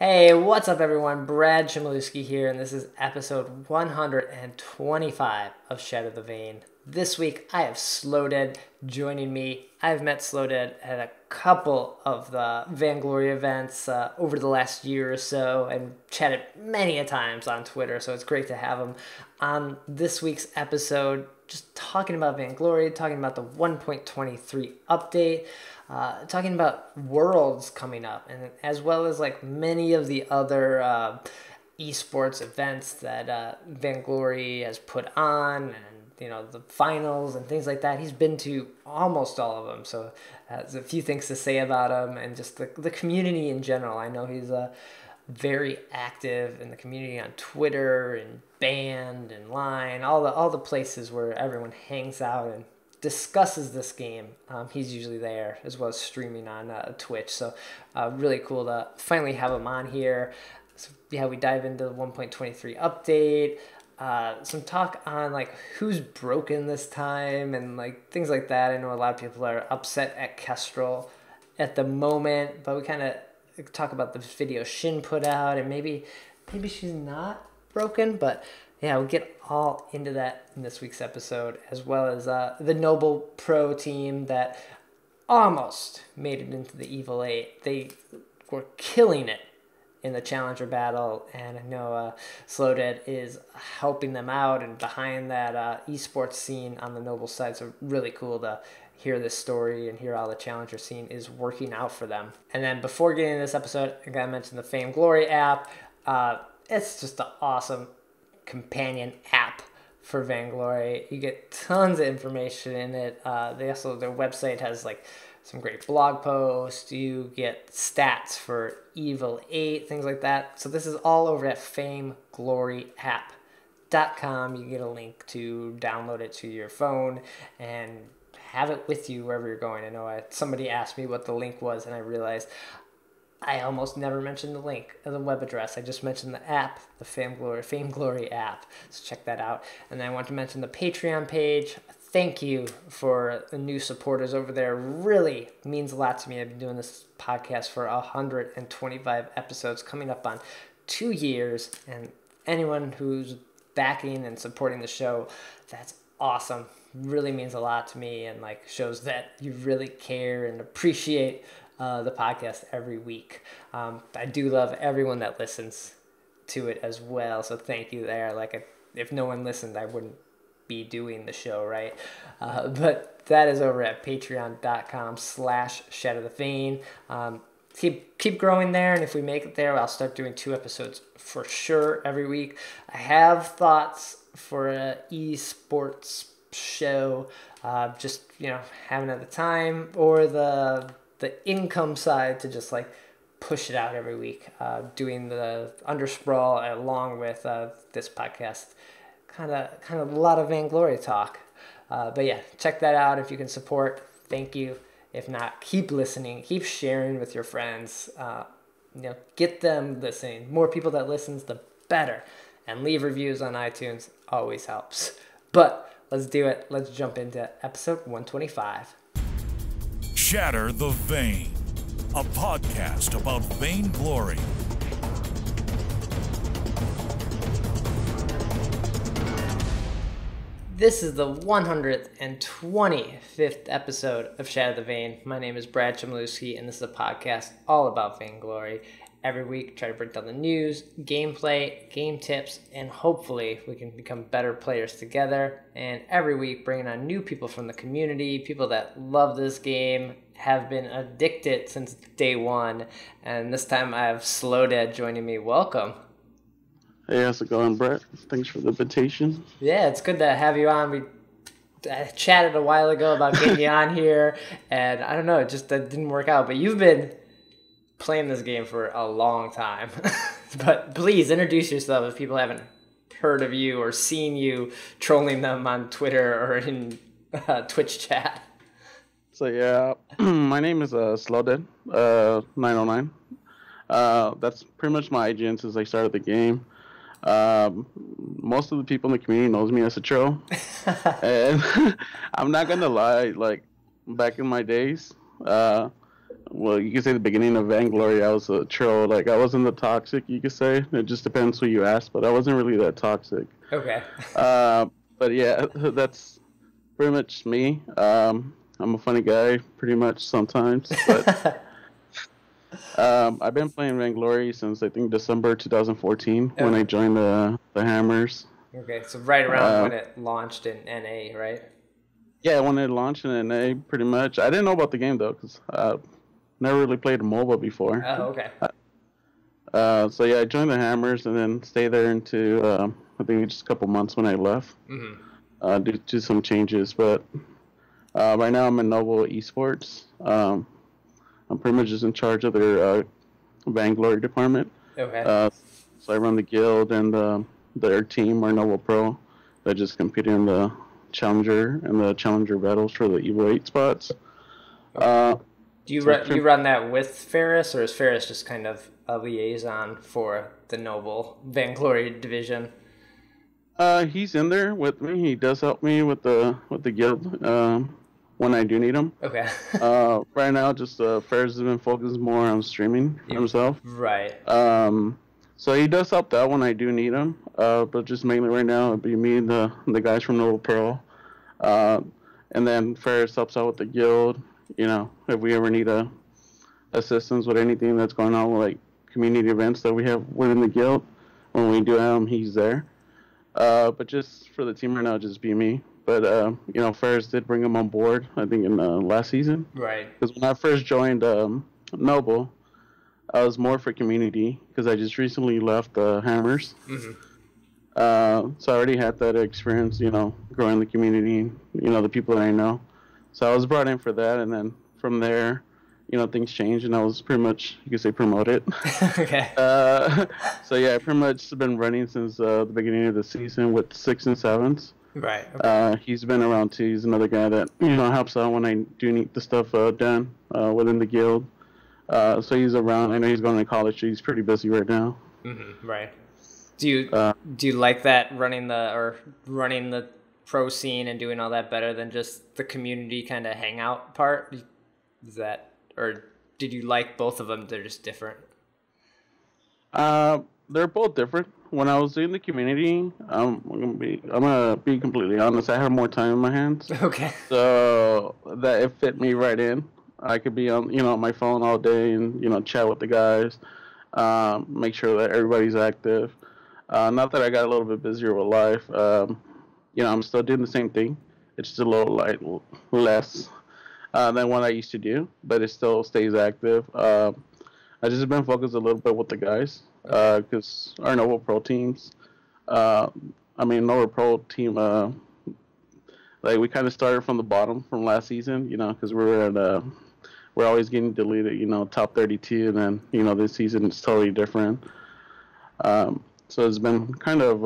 Hey, what's up everyone? Brad Chmielewski here, and this is episode 125 of Shatter The Vain. This week, I have Slowdead joining me. I've met Slowdead at a couple of the Vainglory events over the last year or so, and chatted many a times on Twitter, so it's great to have him on this week's episode, just talking about Vainglory, talking about the 1.23 update, talking about Worlds coming up, and as well as like many of the other esports events that Vainglory has put on, and the finals and things like that. He's been to almost all of them, so there's a few things to say about him and just the community in general. I know he's very active in the community on Twitter and Band and Line, all the places where everyone hangs out and discusses this game. He's usually there, as well as streaming on Twitch. So really cool to finally have him on here. So yeah, we dive into the 1.23 update. Some talk on like who's broken this time and like things like that. I know a lot of people are upset at Kestrel at the moment, but we kind of talk about the video Shin put out, and maybe she's not broken, but yeah, we'll get all into that in this week's episode, as well as the Noble Pro team that almost made it into the Evil 8. They were killing it in the Challenger battle, and I know Slowdead is helping them out and behind that esports scene on the Noble side, so really cool to hear this story and hear how the Challenger scene is working out for them. And then before getting into this episode, I gotta mention the Vainglory app. It's just an awesome companion app for Vainglory. You get tons of information in it. Their website has like some great blog posts. You get stats for Evil 8, things like that. So this is all over at VaingloryApp.com. You get a link to download it to your phone and have it with you wherever you're going. I know somebody asked me what the link was, and I realized I almost never mentioned the link or the web address. I just mentioned the app, the Vainglory app. So check that out. And then I want to mention the Patreon page. Thank you for the new supporters over there. Really means a lot to me. I've been doing this podcast for 125 episodes, coming up on 2 years. And anyone who's backing and supporting the show, that's awesome. Really means a lot to me, and like shows that you really care and appreciate the podcast every week. I do love everyone that listens to it as well, so thank you there. Like if no one listened, I wouldn't be doing the show, right? But that is over at patreon.com/Shatter The Vain. Keep growing there, and if we make it there, I'll start doing 2 episodes for sure every week. I have thoughts for an esports show, just having at the time, or the income side to just like push it out every week, doing the Undersprawl along with this podcast. Kind of a lot of Vainglory talk, but yeah, check that out if you can support. Thank you. If not, keep listening, keep sharing with your friends. Get them listening. More people that listens, the better. And leave reviews on iTunes always helps. But let's do it. Let's jump into episode 125. Shatter the Vain, a podcast about Vainglory. This is the 125th episode of Shatter the Vain. My name is Brad Chmielewski, and this is a podcast all about Vainglory. Every week, try to break down the news, gameplay, game tips, and hopefully we can become better players together. And every week, bringing on new people from the community, people that love this game, have been addicted since day one. And this time, I have Slowdead joining me. Welcome. Hey, how's it going, Brett? Thanks for the invitation. Yeah, it's good to have you on. We chatted a while ago about getting you on here, and I don't know, it just didn't work out. But you've been playing this game for a long time. But please introduce yourself if people haven't heard of you or seen you trolling them on Twitter or in Twitch chat. So yeah, my name is Slowdead 909. That's pretty much my IGN since I started the game. Most of the people in the community knows me as a troll. And I'm not gonna lie, like back in my days, well, you could say the beginning of Vainglory, I was a troll. Like, I wasn't the toxic, you could say. It just depends who you ask, but I wasn't really that toxic. Okay. But yeah, that's pretty much me. I'm a funny guy, pretty much sometimes. But I've been playing Vainglory since I think December 2014 when I joined the Hammers. Okay, so right around when it launched in NA, right? Yeah, when it launched in NA, pretty much. I didn't know about the game though, because I never really played a MOBA before. Oh, okay. So yeah, I joined the Hammers and then stayed there into I think just a couple months when I left. Mm-hmm. Due to some changes, but right now I'm in Noble Esports. I'm pretty much just in charge of their Vainglory department. Okay. So I run the guild and their team are Noble Pro. They just compete in the Challenger and the Challenger battles for the Evo 8 spots. Do you you run that with Ferris, or is Ferris just kind of a liaison for the Noble Vainglory division? He's in there with me. He does help me with the guild when I do need him. Okay. Right now, just Ferris has been focused more on streaming himself. Right. So he does help out when I do need him. But just mainly right now, it'd be me and the guys from Noble Pro. And then Ferris helps out with the guild. You know, if we ever need assistance with anything that's going on, like community events that we have within the guild, when we do have him, he's there. But just for the team right now, just be me. But, you know, Ferris did bring him on board, I think, in last season. Right. Because when I first joined Noble, I was more for community because I just recently left Hammers. Mm-hmm. So I already had that experience, you know, growing the community, you know, the people that I know. So I was brought in for that, and then from there, you know, things changed, and I was pretty much, you could say, promoted. Okay. So yeah, I pretty much been running since the beginning of the season with 6 and 7s. Right. Okay. He's been around too. He's another guy that, you know, helps out when I do need the stuff done within the guild. So he's around. I know he's going to college. So he's pretty busy right now. Mm-hmm. Right. Do you like that, running the pro scene and doing all that, better than just the community kind of hangout part? Is that, or did you like both of them? They're just different. They're both different. When I was in the community, I'm gonna be completely honest. I had more time in my hands. Okay. So that it fit me right in. I could be on, you know, my phone all day and, you know, chat with the guys, make sure that everybody's active. Not that I got a little bit busier with life. You know, I'm still doing the same thing. It's just a little less than what I used to do, but it still stays active. I just been focused a little bit with the guys because our Noble Pro teams, Noble Pro team, like we kind of started from the bottom from last season, you know, because we're always getting deleted, you know, top 32, and then, you know, this season it's totally different. So it's been kind of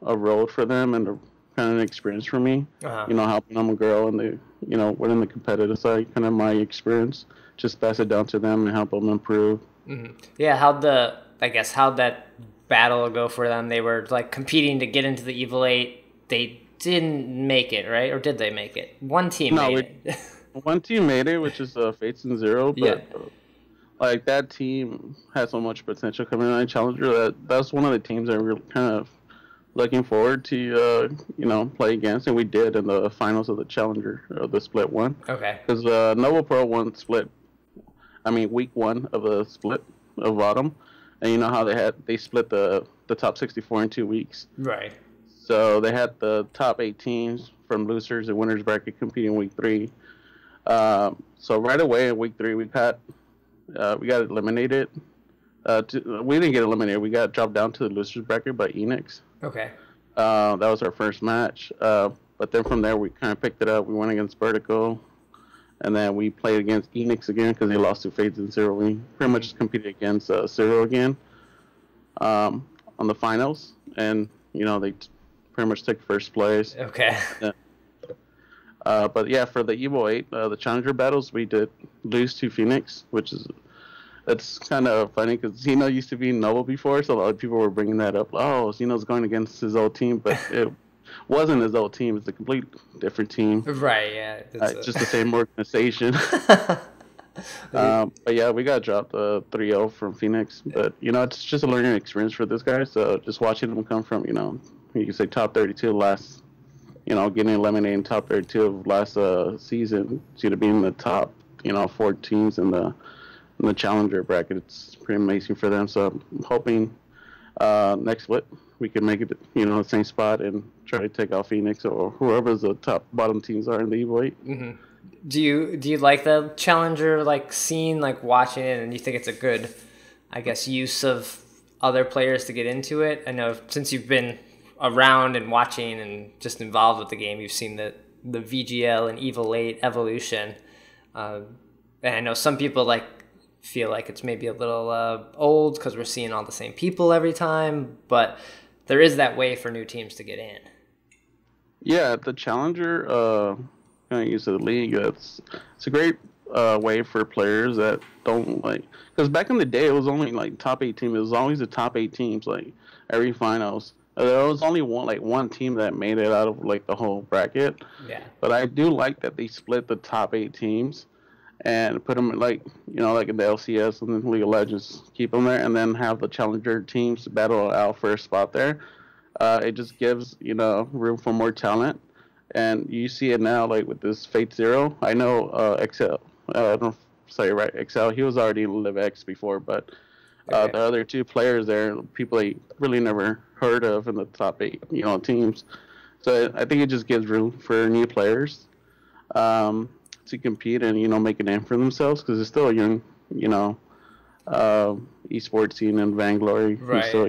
a road for them and kind of an experience for me, you know, helping them grow and you know, within the competitive side, kind of my experience, just pass it down to them and help them improve. Mm-hmm. Yeah, how'd that battle go for them? They were like competing to get into the Evil 8. They didn't make it, right? Or did they make it? One team made it. One team made it, which is Fates and Zero, but like that team had so much potential coming in Challenger that's one of the teams that we're kind of looking forward to, you know, play against, and we did in the finals of the Challenger, the split one. Okay. Because Noble Pro won week 1 of the split of autumn, and you know how they split the top 64 in 2 weeks. Right. So they had the top 8 teams from losers and winners bracket competing week 3. So right away in week 3 we got eliminated. We didn't get eliminated. We got dropped down to the losers bracket by Enix. Okay. That was our first match. But then from there we kind of picked it up. We went against Vertical, and then we played against Enix again because they lost to Fades and Zero. We pretty much just competed against Zero again on the finals, and you know they pretty much took first place. Okay. Yeah. But yeah, for the Evo 8, the Challenger battles, we did lose to Phoenix, it's kind of funny because Zeno used to be in Noble before, so a lot of people were bringing that up. Oh, Zeno's going against his old team, but it wasn't his old team. It's a complete different team. Right, yeah. It's just the same organization. But yeah, we got dropped 3-0 from Phoenix. But, it's just a learning experience for this guy. So just watching him come from, you can say top 32 last, getting eliminated in top 32 of last season to being the top, 4 teams in the challenger bracket. It's pretty amazing for them. So I'm hoping next split we can make it, the same spot and try to take out Phoenix or whoever's the top bottom teams are in the Evo 8. Mm-hmm. Do you like the challenger scene, watching it, and you think it's a good, I guess, use of other players to get into it? I know since you've been around and watching and just involved with the game, you've seen the VGL and Evo 8 evolution. And I know some people feel like it's maybe a little old because we're seeing all the same people every time, but there is that way for new teams to get in. Yeah, the challenger kind of use of the league. It's a great way for players that don't because back in the day it was only top 8 teams. It was always the top 8 teams every finals. There was only one team that made it out of the whole bracket. Yeah. But I do like that they split the top 8 teams and put them in in the LCS and then League of Legends, keep them there, and then have the challenger teams battle out for a spot there. It just gives room for more talent, and you see it now with this Fate Zero. I know Excel. I don't say it right. Excel. He was already in Live X before, but the other 2 players there, people they really never heard of in the top 8 teams. So I think it just gives room for new players to compete and make a name for themselves, because it's still a young esports scene in Vainglory. Right. So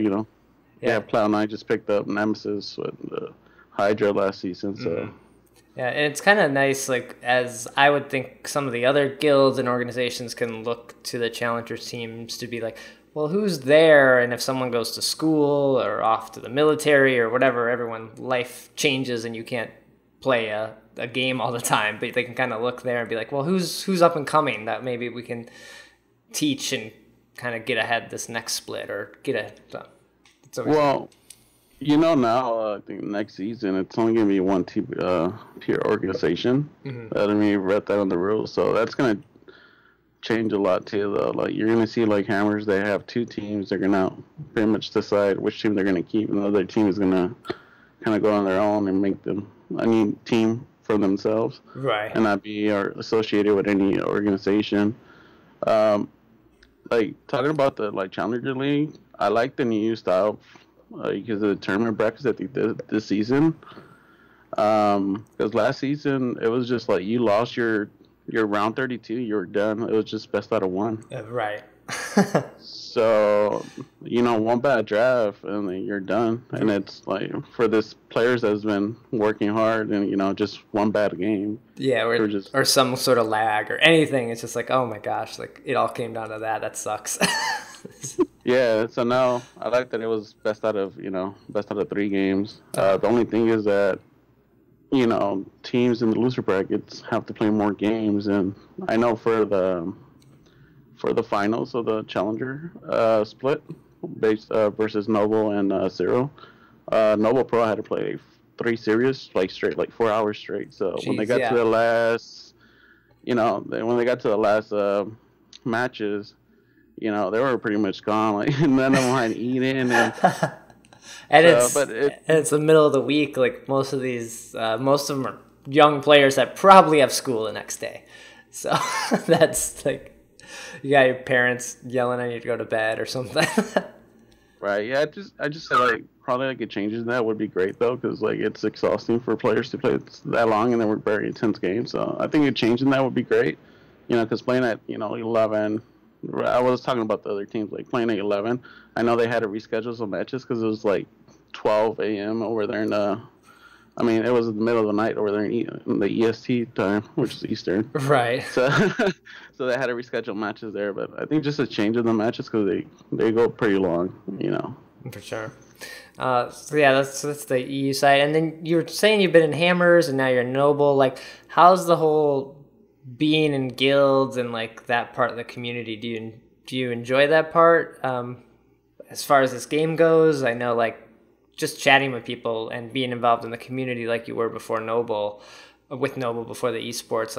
Cloud9 just picked up Nemesis with Hydra last season. So mm-hmm. Yeah, and it's kind of nice, as I would think some of the other guilds and organizations can look to the challenger teams to be well, who's there? And if someone goes to school or off to the military or whatever, life changes and you can't play a game all the time, but they can kind of look there and be well, who's up and coming that maybe we can teach and kind of get ahead this next split or get a. Well, now I think next season it's only gonna be one team tier organization. Mm-hmm. I mean, read that on the rules, so that's gonna change a lot too. Though, you're gonna see Hammers, they have 2 teams. They're gonna pretty much decide which team they're gonna keep, and the other team is gonna kind of go on their own and make them team for themselves, right? And not be associated with any organization. Talking about the Challenger League, I like the new style because of the tournament brackets that they did this season. Because last season it was just you lost your round 32, you were done. It was just best out of 1. Right. So, one bad draft and then you're done. And it's for this players that's been working hard and, just one bad game. Yeah, or some sort of lag or anything. It's just oh my gosh, it all came down to that. That sucks. Yeah, so now I like that it was best out of 3 games. The only thing is that, teams in the loser brackets have to play more games. And I know for the finals of the Challenger split versus Noble and Zero, Noble Pro had to play 3 series straight, 4 hours straight. So when they got to the last, when they got to the last matches, they were pretty much gone. None of them had eaten. And it's the middle of the week. Most of them are young players that probably have school the next day. So that's you got your parents yelling at you to go to bed or something. Right. Yeah. I just said probably a change in that would be great though, because it's exhausting for players to play that long and then work very intense games. So I think a change in that would be great. Because playing at 11. I was talking about the other teams playing at 11. I know they had to reschedule some matches because it was 12 a.m. over there in it was in the middle of the night over there in the EST time, which is Eastern. Right. So they had to reschedule matches there, but I think just a change in the matches because they go pretty long, For sure. So yeah, that's the EU side, and then you're saying you've been in Hammers and now you're in Noble. How's the whole being in guilds and that part of the community? Do you enjoy that part? As far as this game goes, I know just chatting with people and being involved in the community like you were before Noble, with Noble before the esports,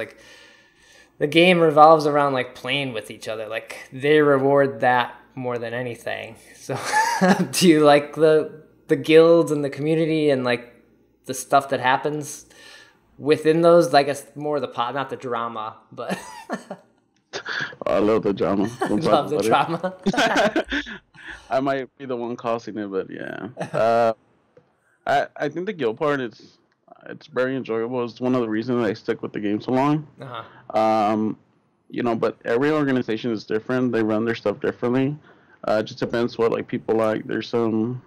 the game revolves around like playing with each other. Like they reward that more than anything. So do you like the guilds and the community and like the stuff that happens within those? I guess more the not the drama, but I love the drama. I love the drama. I might be the one causing it, but yeah. I think the guild part it's very enjoyable. It's one of the reasons I stick with the game so long. Uh-huh. But every organization is different. They run their stuff differently. It just depends what like people like. There's some.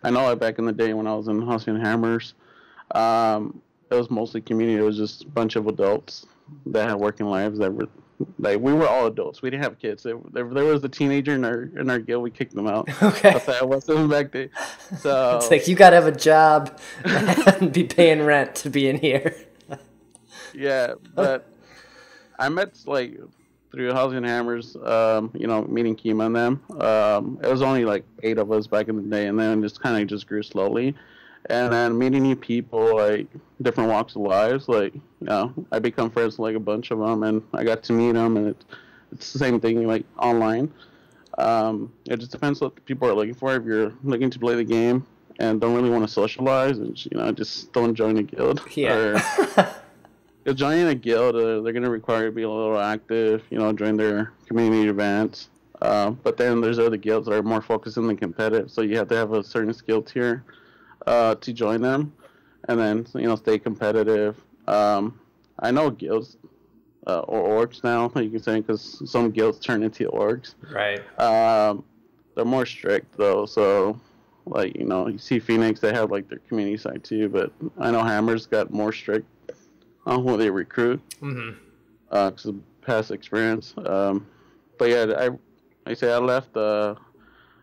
I know like, back in the day when I was in Halcyon Hammers, it was mostly community. It was just a bunch of adults that had working lives that were like we were all adults. We didn't have kids. There was a teenager in our guild. We kicked them out. Okay. But that wasn't back then. So it's like you gotta have a job and be paying rent to be in here. Yeah, but I met like through Halcyon Hammers, meeting Kima and them. It was only like 8 of us back in the day, and then just kind of just grew slowly. And then meeting new people, like different walks of lives, like I become friends with like a bunch of them, and I got to meet them, and it's the same thing like online. It just depends what people are looking for. If you're looking to play the game and don't really want to socialize, and just don't join a guild. Yeah. Because joining a guild, they're going to require you to be a little active, join their community events. But then there's other guilds that are more focused on the competitive, so you have to have a certain skill tier to join them, and then stay competitive. I know guilds or orgs now, you can say, because some guilds turn into orgs. Right. They're more strict though, so like you see Phoenix, they have like their community side too, but I know Hammers got more strict on who they recruit. Mm-hmm. Because of past experience. But yeah, I left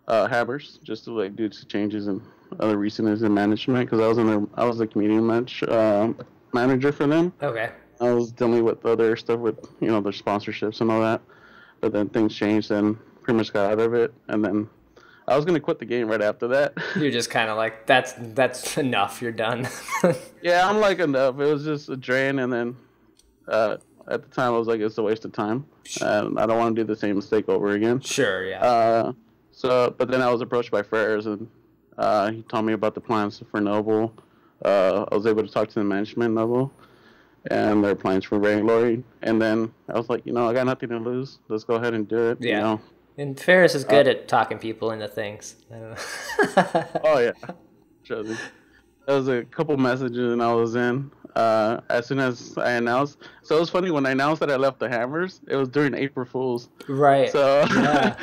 Hammers just to like do some changes and other reasons in management, because I was the community manager for them. Okay. I was dealing with other stuff with their sponsorships and all that, but then things changed and pretty much got out of it, and then I was gonna quit the game right after that. You're just kind of like that's enough. You're done. Yeah, I'm like enough. It was just a drain, and then at the time I was like, it's a waste of time. I don't want to do the same mistake over again. Sure. Yeah. But then I was approached by Ferris, and he told me about the plans for Noble. I was able to talk to the management Noble and their plans for Vainglory. And then I was like, I got nothing to lose. Let's go ahead and do it. Yeah. And Ferris is good at talking people into things. I don't know. Oh, yeah. Trust me. There was a couple messages and I was in. As soon as I announced. So it was funny, when I announced that I left the Hammers, it was during April Fool's. Right. So, yeah.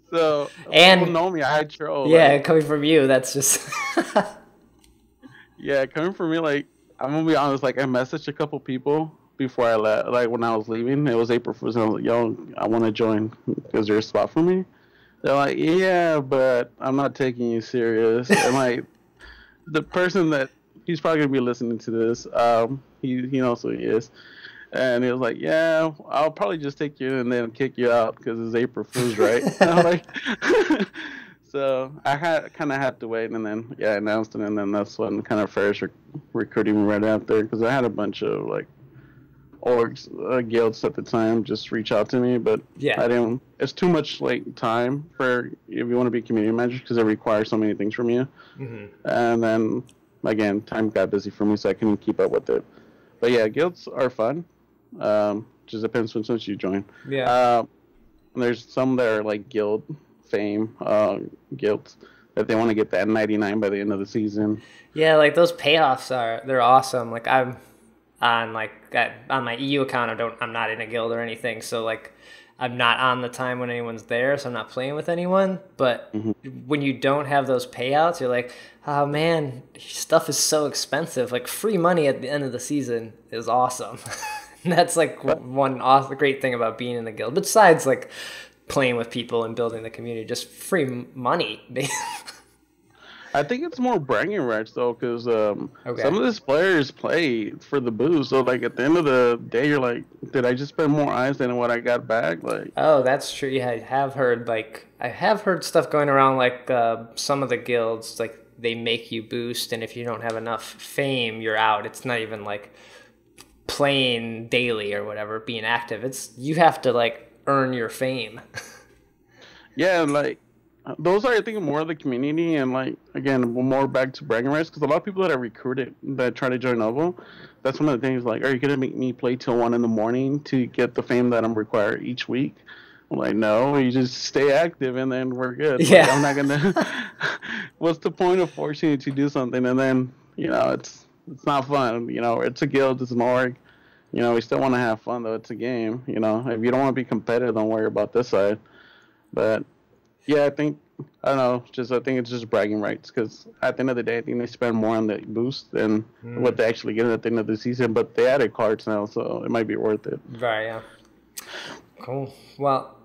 So, and people know me. I had troll. Yeah, coming from you, that's just... Yeah, coming from me, like, I'm going to be honest, like, I messaged a couple people before I left, like, when I was leaving. It was April Fool's, and I was like, yo, I want to join. Is there a spot for me? They're like, yeah, but I'm not taking you serious. And, like, the person that, he's probably going to be listening to this, he knows who he is. And he was like, yeah, I'll probably just take you and then kick you out because it's April Fool's, right? And I'm like, so I kind of had to wait, and then, I announced it, and then that's when kind of Ferris recruiting me right after, because I had a bunch of, like, orgs, guilds at the time just reach out to me, but I didn't. It's too much, like, time for if you want to be community manager, because it requires so many things from you. Mm-hmm. And then, again, time got busy for me, so I couldn't keep up with it. But, yeah, guilds are fun. Just depends when you join. Yeah. There's some that are like guild fame guilds that they want to get that 99 by the end of the season. Yeah, like those payoffs they're awesome. Like I'm on on my EU account, I'm not in a guild or anything, so like I'm not on the time when anyone's there, so I'm not playing with anyone. But when you don't have those payouts, you're like, oh man, stuff is so expensive. Like free money at the end of the season is awesome. That's like one awesome, great thing about being in the guild. Besides like playing with people and building the community, just free money. I think it's more bragging rights though, because some of these players play for the boost. So like at the end of the day, you're like, did I just spend more eyes than what I got back? Like, oh, that's true. Yeah, I have heard stuff going around like some of the guilds, like they make you boost, and if you don't have enough fame, you're out. It's not even like playing daily or whatever, being active. You have to like earn your fame. Yeah, and like those are I think more of the community and like again more back to bragging rights because a lot of people that I recruited that try to join Novo, that's one of the things like, are you gonna make me play till 1 a.m. to get the fame that I'm required each week? I'm like, no, you just stay active and then we're good. Yeah. Like, I'm not gonna. What's the point of forcing you to do something and then it's not fun. It's a guild, it's an org. We still want to have fun though. It's a game. If you don't want to be competitive, don't worry about this side. But yeah, I don't know. I think it's just bragging rights because at the end of the day, I think they spend more on the boost than what they actually get at the end of the season. But they added cards now, so it might be worth it. Right. Yeah. Cool. Well,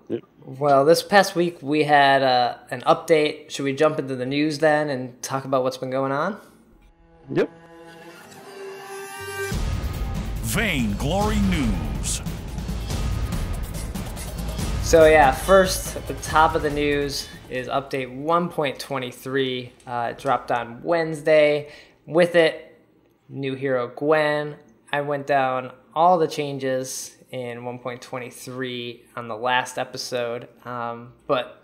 this past week we had an update. Should we jump into the news then and talk about what's been going on? Yep. Vainglory News. So yeah, first at the top of the news is update 1.23. It dropped on Wednesday. With it, new hero Gwen. I went down all the changes in 1.23 on the last episode, but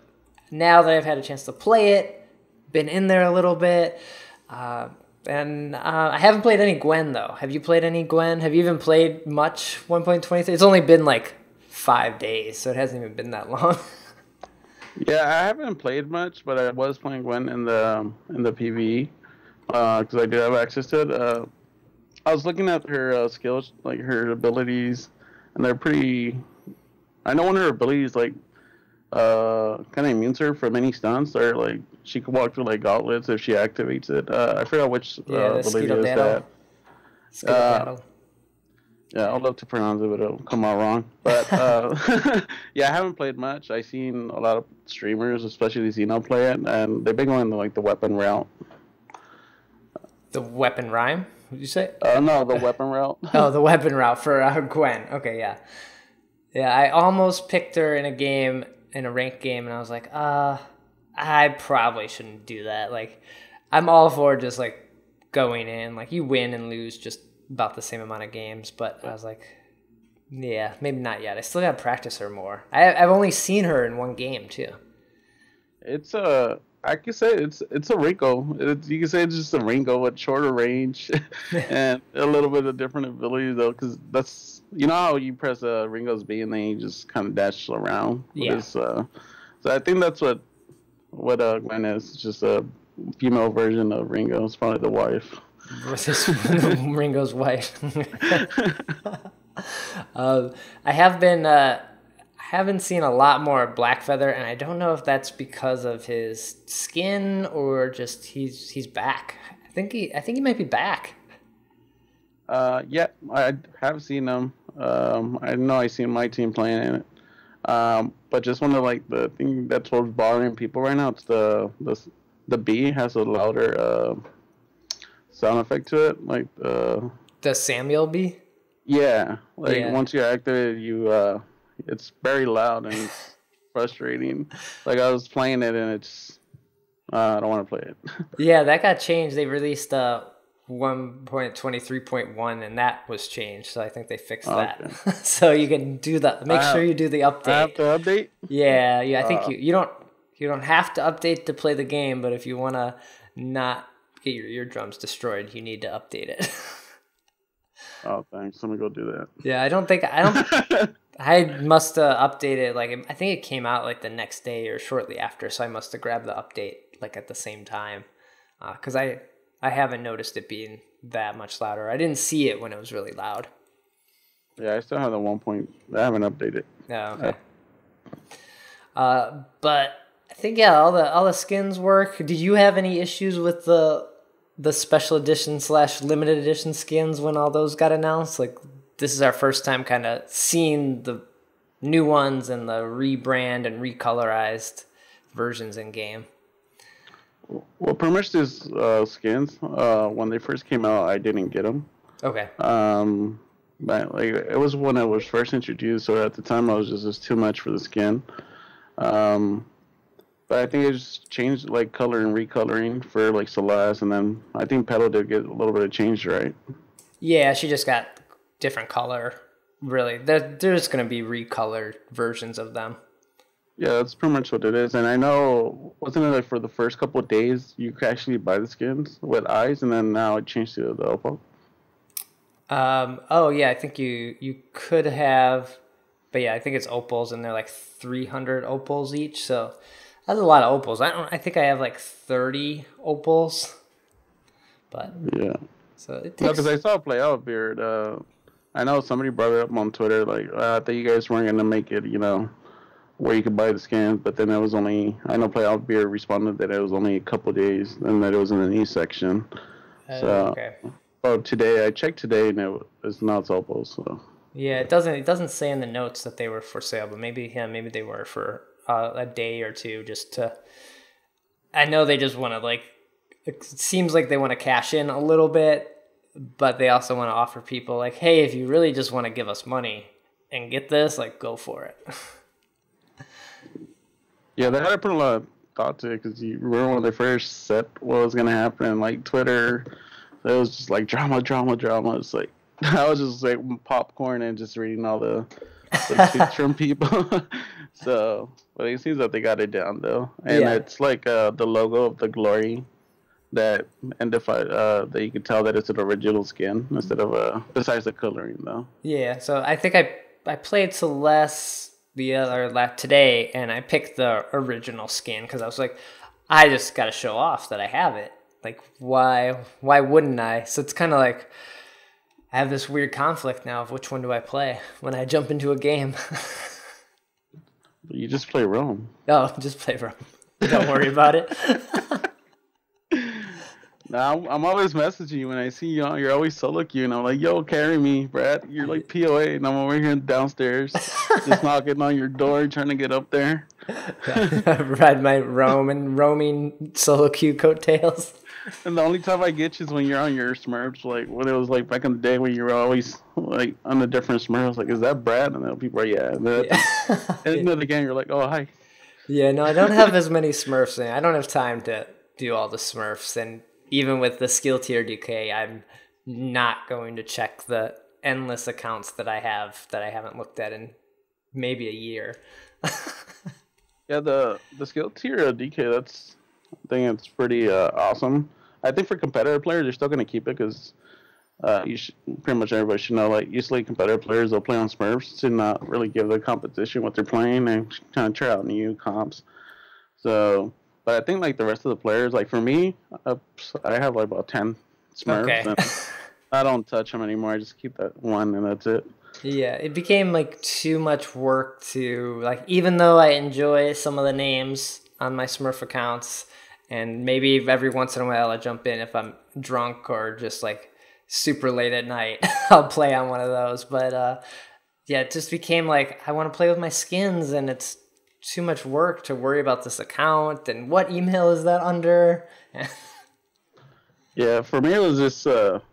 now that I've had a chance to play it, been in there a little bit, and I haven't played any Gwen though. Have you played any Gwen? Have you even played much 1.23? It's only been like 5 days, so it hasn't even been that long. Yeah, I haven't played much, but I was playing Gwen in the PvE because I do have access to it. I was looking at her skills, like her abilities, and they're pretty. I know one of her abilities like kind of immunes her from any stunts, or like she can walk through like gauntlets if she activates it. I forgot which ability is that. Yeah, I'd love to pronounce it, but it'll come out wrong. But yeah, I haven't played much. I've seen a lot of streamers, especially Xeno, play it, and they've been going like the weapon route. The weapon rhyme? What did you say? No, the weapon route. Oh, the weapon route for Gwen. Okay, yeah. Yeah, I almost picked her in a ranked game, and I was like, I probably shouldn't do that. Like, I'm all for just, like, going in. Like, you win and lose just about the same amount of games, but I was like, yeah, maybe not yet. I still gotta practice her more. I've only seen her in one game, too. I could say it's a Ringo. You can say it's just a Ringo with shorter range and a little bit of different abilities though, because that's how you press Ringo's B and then you just kind of dash around. Yeah. So I think that's what Gwen is. It's just a female version of Ringo. It's probably the wife. Ringo's wife. I haven't seen a lot more Blackfeather, and I don't know if that's because of his skin or just he's back. I think he might be back. Yeah, I have seen him. I know I seen my team playing in it. But just one of like the thing that's what's bothering people right now. It's the B has a louder sound effect to it, like the Samuel B. Yeah, once you activate it, it's very loud and it's frustrating. Like I was playing it and it's I don't want to play it. Yeah, that got changed. They released 1.23.1 and that was changed. So I think they fixed that. Okay. So you can do that. Make sure you do the update. I have to update? Yeah. I think you don't have to update to play the game, but if you want to not get your eardrums destroyed, you need to update it. Oh, thanks. Let me go do that. Yeah, I don't I must update it, like, I think it came out, like, the next day or shortly after, so I must have grabbed the update, like, at the same time, because I haven't noticed it being that much louder. I didn't see it when it was really loud. Yeah, I still have the 1 point. I haven't updated. Oh, okay. But I think, yeah, all the skins work. Did you have any issues with the special edition / limited edition skins when all those got announced? Like, this is our first time kind of seeing the new ones and the rebrand and recolorized versions in game. Well, pretty much these skins, when they first came out, I didn't get them. Okay. But like it was when it was first introduced, so at the time I was just too much for the skin. But I think it just changed like color and recoloring for like Celeste, and then I think Petal did get a little bit of change, right? Yeah, she just got different color. Really, there's going to be recolored versions of them. Yeah, that's pretty much what it is. And I know, wasn't it like for the first couple of days you could actually buy the skins with eyes, and then now it changed to the opal? Oh yeah, I think you could have, but yeah, I think it's opals, and they're like 300 opals each. So that's a lot of opals. I think I have like 30 opals, but yeah. So it takes... No, because I saw Playout Beard. I know somebody brought it up on Twitter, like, I thought you guys weren't gonna make it, where you could buy the skins, but then it was only, I know Playout Beard responded that it was only a couple days and that it was in the E section. So, okay. But today, I checked today and it was not opals, so. Yeah, it doesn't say in the notes that they were for sale, but maybe they were for a day or two just to, I know they just want to, like, it seems like they want to cash in a little bit, but they also want to offer people, like, hey, if you really just want to give us money and get this, like, go for it. Yeah, they had to put a lot of thought to it, because you remember when they first said what was going to happen, and, like, Twitter, it was just like drama. It's like, I was just like popcorn and just reading all the tweets from people. So, but it seems that they got it down, though. And it's like the logo of the glory that that you can tell that it's an original skin instead of besides the coloring, though. Yeah, so I think I played Celeste today, and I picked the original skin because I was like, I just got to show off that I have it. Like, why wouldn't I? So it's kind of like I have this weird conflict now of which one do I play when I jump into a game. You just play Rome. Oh, just play Rome. Don't worry about it. Now, I'm always messaging you when I see you. You're always solo queue, and I'm like, yo, carry me, Brad. You're like POA, and I'm over here downstairs, just knocking on your door, trying to get up there. Ride my roaming solo queue coattails. And the only time I get you is when you're on your Smurfs, like when it was like back in the day when you were always like on a different Smurf. I was like, is that Brad? And then people are, yeah. And then at the end of the game, you're like, oh, hi. Yeah, no, I don't have as many Smurfs. I don't have time to do all the Smurfs, and even with the skill tier decay, I'm not going to check the endless accounts that I haven't looked at in maybe a year. Yeah, the skill tier DK, I think it's pretty awesome. I think for competitive players, you're still going to keep it because pretty much everybody should know, like, usually competitive players, they'll play on Smurfs to not really give the competition what they're playing and kind of try out new comps. So, but I think, like, the rest of the players, like, for me, I have, like, about 10 Smurfs. Okay. And I don't touch them anymore. I just keep that one, and that's it. Yeah, it became, like, too much work to, like, even though I enjoy some of the names on my Smurf accounts, and maybe every once in a while I jump in if I'm drunk or just, like, super late at night, I'll play on one of those. But, yeah, it just became, like, I want to play with my skins, and it's too much work to worry about this account, and what email is that under? Yeah, for me it was just,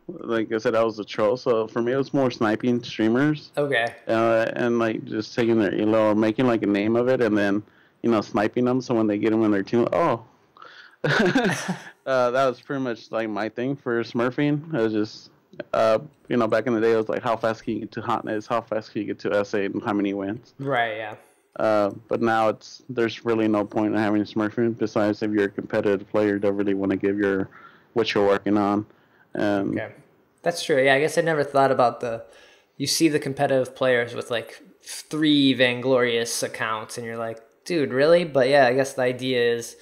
like I said, I was a troll, so for me it was more sniping streamers. Okay. And, like, just taking their elo or making, like, a name of it, and then, sniping them, so when they get them in their team, oh. That was pretty much, like, my thing for smurfing. It was just, back in the day, it was like, how fast can you get to hotness, how fast can you get to S8, and how many wins. Right, yeah. But now there's really no point in having smurfing, besides if you're a competitive player, you don't really want to give what you're working on. Okay. That's true. Yeah, I guess I never thought about you see the competitive players with, like, 3 vainglorious accounts, and you're like, dude, really? But yeah, I guess the idea is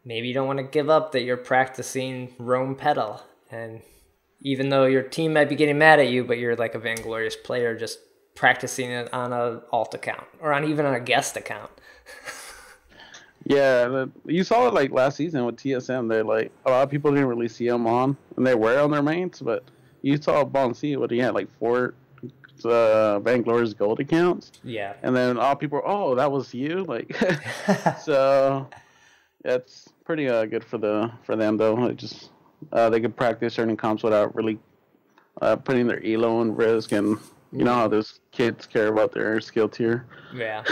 maybe you don't want to give up that you're practicing Rome pedal. And even though your team might be getting mad at you, but you're, like, a vainglorious player just practicing it on a alt account or even on a guest account. Yeah, you saw it, like, last season with TSM. They, like, a lot of people didn't really see him on, and they were on their mains, but you saw Bon C, what he had, like, 4 Vainglory's gold accounts. Yeah. And then all people were, oh, that was you? Like, so that's pretty good for them, though. It just, they could practice certain comps without really putting their elo in risk, and you know how those kids care about their skill tier. Yeah.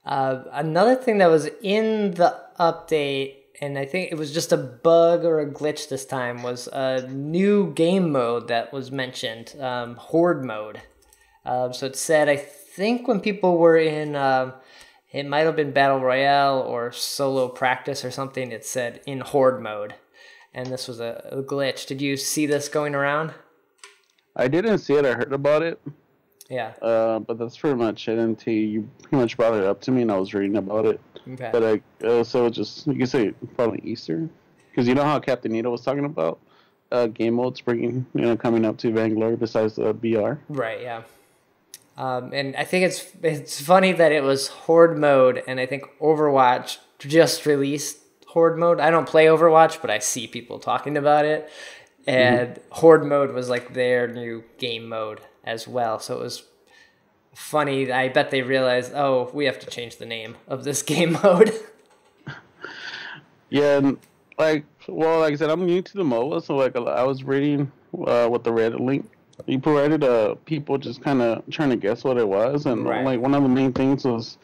Another thing that was in the update, and I think it was just a bug or a glitch this time, was a new game mode that was mentioned, Horde mode. So it said, I think when people were in, it might have been Battle Royale or solo practice or something, it said in Horde mode. And this was a glitch. Did you see this going around? I didn't see it. I heard about it. Yeah. But that's pretty much it until you pretty much brought it up to me and I was reading about it. Okay. But so just, you can say probably Easter. Because you know how Captain Nito was talking about game modes coming up to Vainglory besides the BR? Right, yeah. And I think it's funny that it was Horde mode, and I think Overwatch just released Horde mode. I don't play Overwatch, but I see people talking about it. And Horde mode was like their new game mode as well. So it was funny. I bet they realized, oh, we have to change the name of this game mode. Yeah, and like I said, I'm new to the MOBA, so like I was reading with the Reddit link. You provided people just kind of trying to guess what it was, and Right. like one of the main things was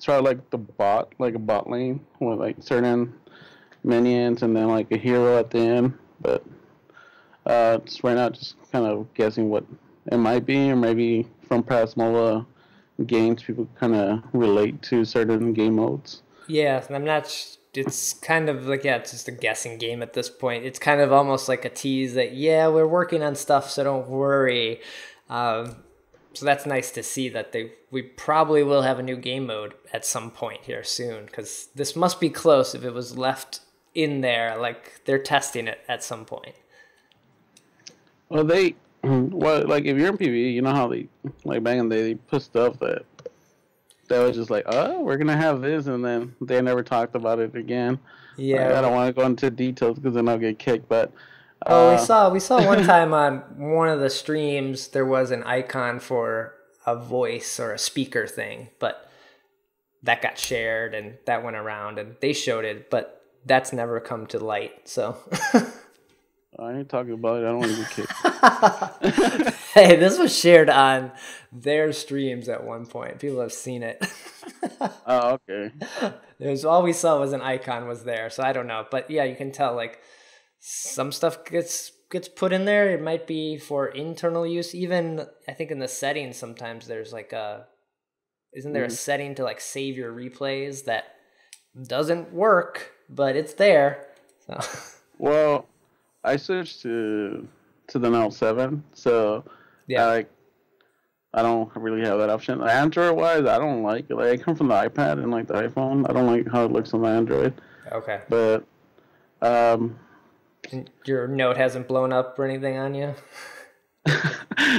try like a bot lane with like certain minions and then like a hero at the end. But just right now, just kind of guessing what it might be, or maybe from past MOBA games, people kind of relate to certain game modes. Yeah, I'm not. It's kind of like, yeah, it's just a guessing game at this point. It's kind of almost like a tease that, yeah, we're working on stuff, so don't worry. So that's nice to see that we probably will have a new game mode at some point here soon, because this must be close if it was left in there, like they're testing it at some point. Well, like if you're in PvE, you know how they, like back in the day, they put stuff that was just like, oh, we're gonna have this, and then they never talked about it again. Yeah, like, I don't want to go into details because then I'll get kicked. But we saw one time on one of the streams there was an icon for a voice or a speaker thing, but that got shared and that went around and they showed it, but that's never come to light. So I ain't talking about it. I don't want to get kicked. Hey, this was shared on their streams at one point. People have seen it. Oh, okay. There's all we saw was an icon was there, so I don't know. But yeah, you can tell like some stuff gets put in there. It might be for internal use. Even I think in the settings sometimes there's like isn't there a setting to like save your replays that doesn't work, but it's there. So Well, I switched to the Note 7, so yeah. I don't really have that option. Android wise, I don't like it. Like I come from the iPad and like the iPhone. I don't like how it looks on the Android. Okay. But your Note hasn't blown up or anything on you?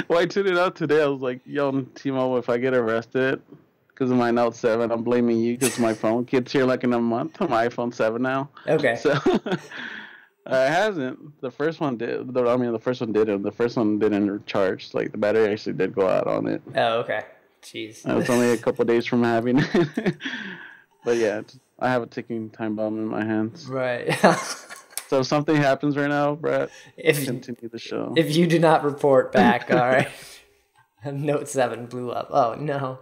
well, I tuned it out today. I was like, yo, T-Mobile, if I get arrested because of my Note 7, I'm blaming you because my phone gets here like in a month. My iPhone 7 now. Okay. So it hasn't. The first one did. The first one didn't. The first one didn't charge. Like the battery actually did go out on it. Oh, okay. Jeez. I was only a couple days from having it. But yeah, I have a ticking time bomb in my hands. Right. So if something happens right now, Brett, continue the show. If you do not report back, all right. Note 7 blew up. Oh no.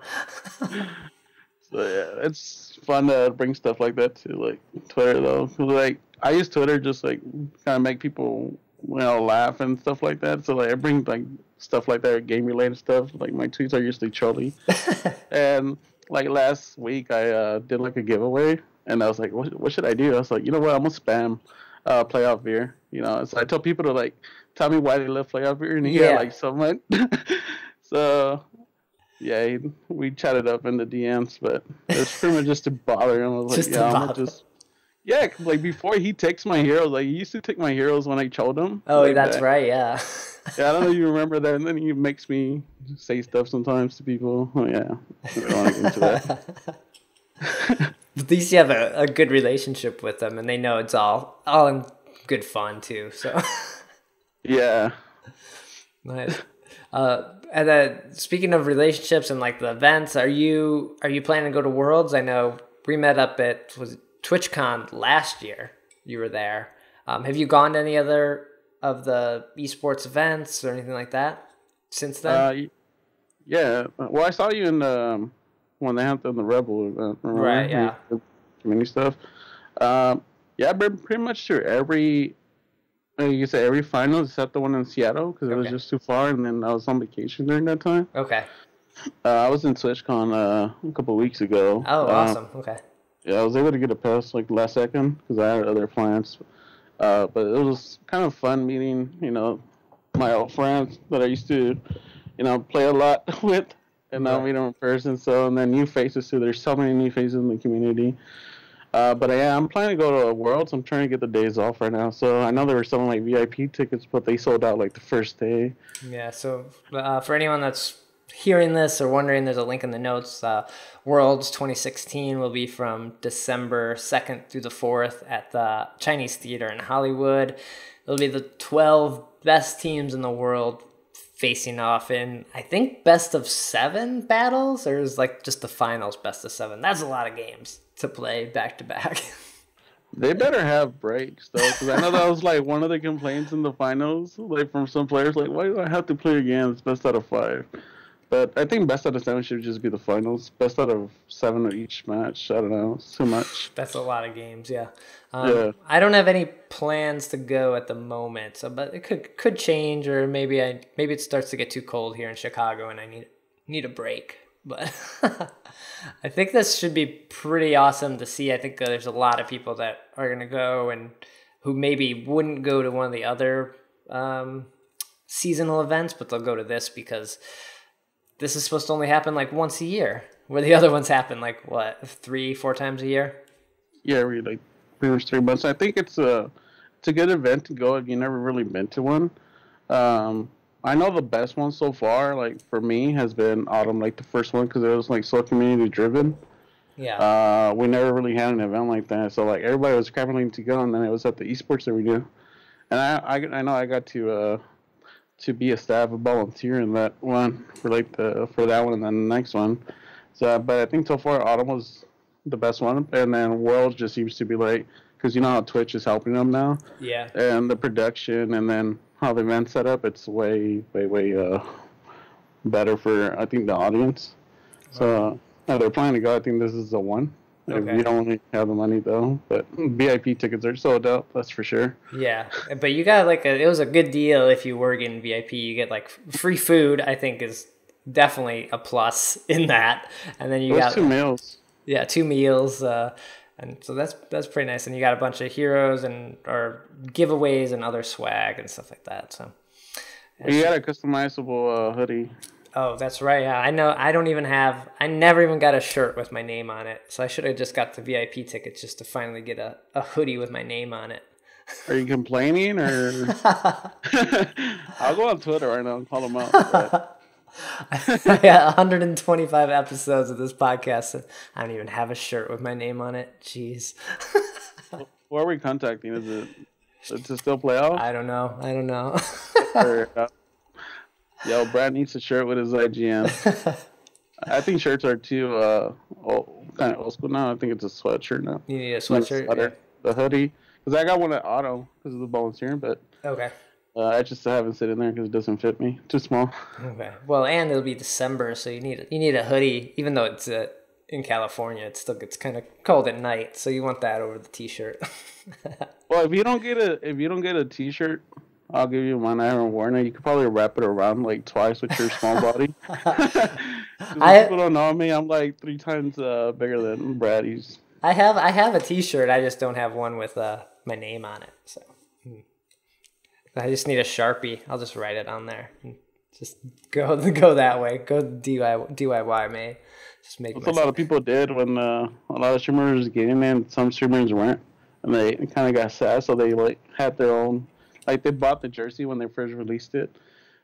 So yeah, it's fun to bring stuff like that to like Twitter though. 'Cause, like I use Twitter just like kind of make people laugh and stuff like that. So like I bring like stuff like that, game related stuff. Like my tweets are usually trolly. And like last week I did like a giveaway, and I was like, what should I do? I was like, you know what, I'm gonna spam playoff beer. So I tell people to like tell me why they love playoff beer, and he had like so much. So yeah, we chatted up in the DMs, but it was pretty much just to bother him. I was like, I'm gonna just. Yeah, like before he takes my heroes, like he used to take my heroes when I trolled him. Oh, like that's that. right, yeah. Yeah, I don't know if you remember that, and then he makes me say stuff sometimes to people. Oh yeah, I don't want to get into that. At least you have a good relationship with them, and they know it's all in good fun too. So Yeah. Nice. And then speaking of relationships and like the events, are you planning to go to Worlds? I know we met up at TwitchCon last year. You were there. Have you gone to any other of the esports events or anything like that since then? Yeah. Well, I saw you in when they had the Rebel event. Right. Yeah. Community stuff. Yeah, I've been pretty much to every, like you said, every final except the one in Seattle because it was just too far, and then I was on vacation during that time. Okay. I was in TwitchCon a couple weeks ago. Oh, awesome. Okay. Yeah, I was able to get a pass like last second because I had other plans. But it was kind of fun meeting, my old friends that I used to, play a lot with, and now meet them in person. So, and then new faces too. There's so many new faces in the community. But I'm planning to go to Worlds. I'm trying to get the days off right now. So I know they were selling like VIP tickets, but they sold out like the first day. Yeah. So for anyone that's hearing this or wondering, there's a link in the notes. Worlds 2016 will be from December 2nd through the 4th at the Chinese Theater in Hollywood. It'll be the 12 best teams in the world facing off in, I think, best of 7 battles, or is like just the finals best of 7. That's a lot of games to play back to back. They better have breaks though, because I know that was like one of the complaints in the finals, like from some players, like, why do I have to play again? It's best out of 5. But I think best out of 7 should just be the finals. Best out of 7 of each match. I don't know. It's too much. That's a lot of games, yeah. Yeah. I don't have any plans to go at the moment, so but it could change, or maybe it starts to get too cold here in Chicago and I need a break. But I think this should be pretty awesome to see. I think there's a lot of people that are going to go and who maybe wouldn't go to one of the other seasonal events, but they'll go to this because this is supposed to only happen like once a year, where the other ones happen like, what, 3-4 times a year? Yeah, like pretty much 3 months. I think it's a good event to go if you've never really been to one. I know the best one so far, like for me, has been Autumn, like the first one, because it was like so community driven. Yeah. We never really had an event like that, so like everybody was scrambling to go, and then it was at the esports that we do. And I know I got to be a staff, a volunteer in that one for that one and then the next one. So, but I think so far Autumn was the best one, and then Worlds just seems to be like, because you know how Twitch is helping them now. Yeah. And the production, and then how the event's set up, it's way better for I think the audience. So they're planning to go. I think this is the one. Okay. If you don't really have the money though, but VIP tickets are sold out. That's for sure. Yeah, but you got it was a good deal if you were getting VIP. You get like free food. I think is definitely a plus in that. And then you got 2 meals. Yeah, 2 meals. And so that's pretty nice. And you got a bunch of heroes or giveaways and other swag and stuff like that. So you got a customizable hoodie. Oh, that's right. Yeah, I know. I never even got a shirt with my name on it. So I should have just got the VIP tickets just to finally get a hoodie with my name on it. Are you complaining or? I'll go on Twitter right now and call them out. But... Yeah, 125 episodes of this podcast, and I don't even have a shirt with my name on it. Jeez. Who are we contacting? Is it still playoff? I don't know. Yo, Brad needs a shirt with his IGN. I think shirts are too kind of old school now. I think it's a sweatshirt now. You need a sweatshirt? Yeah. The hoodie. Because I got one at Auto because of the volunteering, but okay. I just haven't sit in there because it doesn't fit me. Too small. Okay. Well, and it'll be December, so you need a hoodie, even though it's in California. It still gets kind of cold at night, so you want that over the t-shirt. Well, if you don't get a t-shirt, I'll give you mine. I haven't worn it. You could probably wrap it around like twice with your small body. People don't know me. I'm like 3 times bigger than Brad. I have a t-shirt. I just don't have one with my name on it. So I just need a Sharpie. I'll just write it on there. Just go that way. Go DIY me. Just make. That's what a lot of people did when a lot of streamers were getting in. Some streamers weren't, and they kind of got sad. So they like had their own. Like they bought the jersey when they first released it.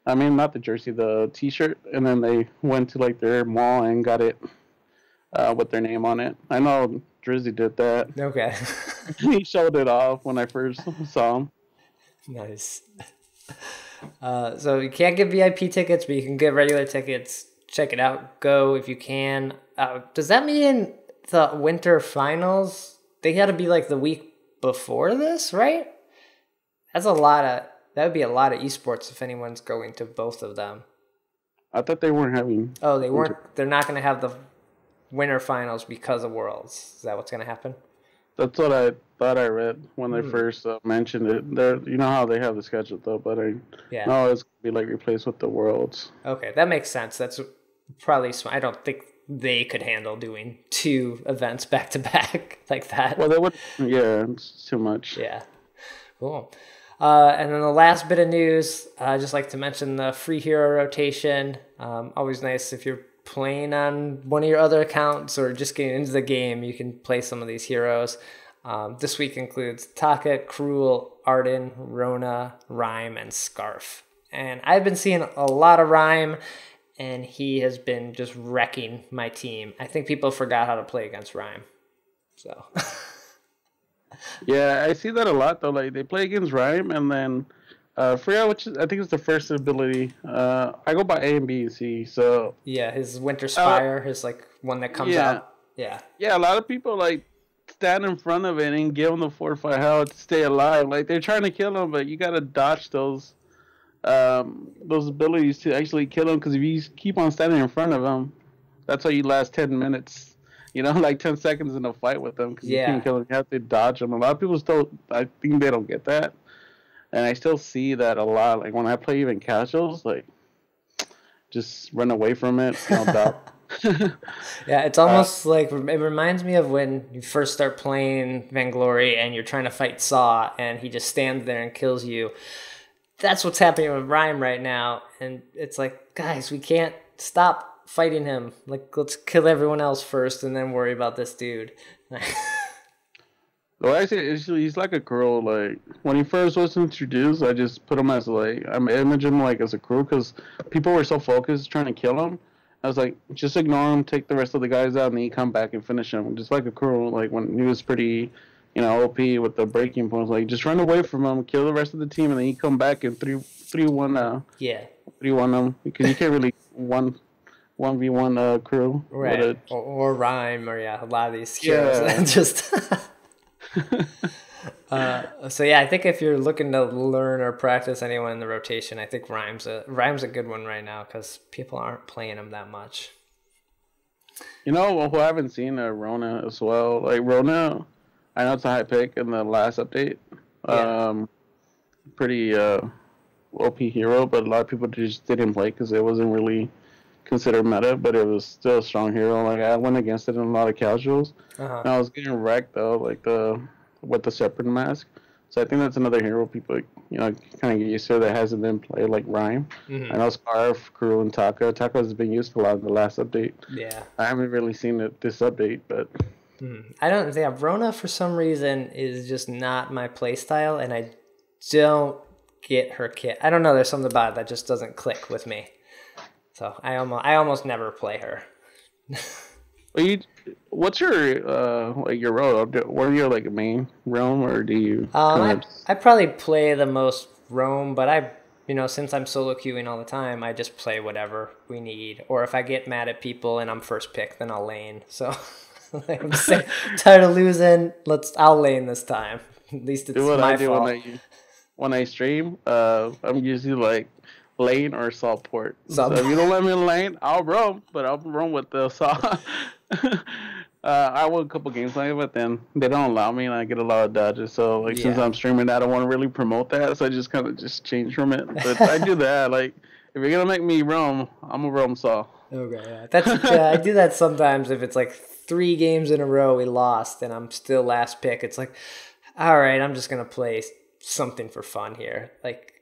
I mean, not the jersey, the T-shirt, and then they went to like their mall and got it with their name on it. I know Drizzy did that. Okay. He showed it off when I first saw him. Nice. So you can't get VIP tickets, but you can get regular tickets. Check it out. Go if you can. Does that mean the winter finals? They got to be like the week before this, right? That would be a lot of esports if anyone's going to both of them. I thought they weren't having. Oh, they weren't. They're not going to have the winter finals because of Worlds. Is that what's going to happen? That's what I thought I read when they first mentioned it. There, you know how they have the schedule though, but Yeah. no, it's gonna be like replaced with the Worlds. Okay, that makes sense. That's probably smart. I don't think they could handle doing 2 events back to back like that. Well, they would. Yeah, it's too much. Yeah. Cool. And then the last bit of news, I just like to mention the free hero rotation. Always nice if you're playing on one of your other accounts or just getting into the game, you can play some of these heroes. This week includes Taka, Cruel, Arden, Rona, Rhyme, and Scarf. And I've been seeing a lot of Rhyme, and he has been just wrecking my team. I think people forgot how to play against Rhyme. So... Yeah, I see that a lot though. Like they play against Rhyme, and then Freya, which is, I think is the first ability. I go by A and B and C. So yeah, his Winter Spire, his like one that comes out. Yeah, yeah. A lot of people like stand in front of it and give him the fortified health to stay alive. Like they're trying to kill him, but you gotta dodge those abilities to actually kill him. Because if you keep on standing in front of him, that's how you last 10 minutes. You know, like 10 seconds in a fight with them because you can't kill them. You have to dodge them. A lot of people still, I think they don't get that. And I still see that a lot. Like when I play even casuals, like just run away from it. Yeah, it's almost like, it reminds me of when you first start playing Vainglory and you're trying to fight Saw and he just stands there and kills you. That's what's happening with Rhyme right now. And it's like, guys, we can't stop fighting him. Like, let's kill everyone else first and then worry about this dude. Well, actually, he's like a crow. Like when he first was introduced, I just put him as like I imagine him like as a crow because people were so focused trying to kill him. I was like, just ignore him, take the rest of the guys out, and then you come back and finish him. Just like a crow. Like when he was pretty, OP with the breaking points. Like just run away from him, kill the rest of the team, and then you come back and 3-1. 3-1 them because you can't really 1v1 crew. Right. Or Rhyme, or a lot of these heroes. Just so yeah, I think if you're looking to learn or practice anyone in the rotation, I think Rhyme's a good one right now because people aren't playing him that much. You know who I haven't seen Rona as well. Like Rona, I know it's a high pick in the last update. Pretty OP hero, but a lot of people just didn't play because it wasn't really considered meta, but it was still a strong hero. Like I went against it in a lot of casuals, and I was getting wrecked though, like with the Shepherd mask. So I think that's another hero people kind of get used to that hasn't been played like Rhyme. I know Scarf, Crew, and Taka. Taka has been used a lot in the last update. Yeah, I haven't really seen it this update, but I don't think Rona for some reason is just not my play style, and I don't get her kit. I don't know. There's something about it that just doesn't click with me. So I almost never play her. What's your like your role? What are your like main realm, or do you? I probably play the most roam, but since I'm solo queuing all the time, I just play whatever we need. Or if I get mad at people and I'm first pick, then I'll lane. So I'm tired of losing. I'll lane this time. At least it's my fault. When I stream, I'm usually like lane or support. So if you don't let me lane, I'll roam, but I'll roam with the saw. I won a couple games like it, but then they don't allow me, and I get a lot of dodges. So since I'm streaming that, I don't want to really promote that, so I just kind of change from it. But I do that. Like if you're gonna make me roam, I'm a roam saw. Okay, I do that sometimes if it's like 3 games in a row we lost and I'm still last pick. It's like, all right, I'm just gonna play something for fun here. Like